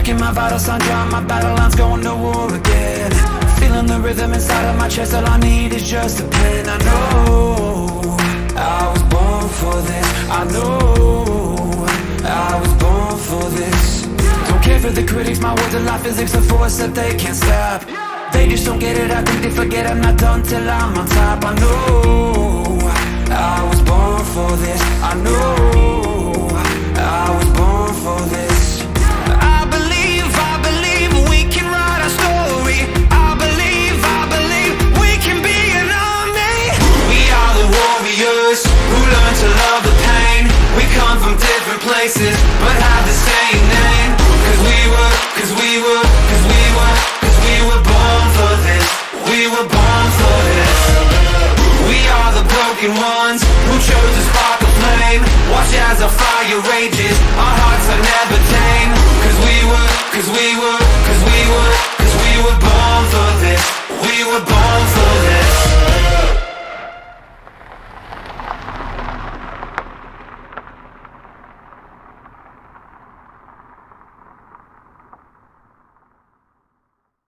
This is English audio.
Checking my vital signs, drawing my battle lines, going to war again. Feeling the rhythm inside of my chest, all I need is just a pen. I know I was born for this. I know I was born for this. Don't care for the critics, my words are like physics, a force that they can't stop. They just don't get it, I think they forget I'm not done till I'm on top. I know I was born for this. I know I was born for this. I believe we can write our story. I believe we can be an army. We are the warriors who learn to love the pain. We come from different places but have the same name. Cause we were born for this. We were born for this. We are the broken ones who chose to spark a flame. Watch as our fire rages, our hearts are never tame. Cause we were born for this.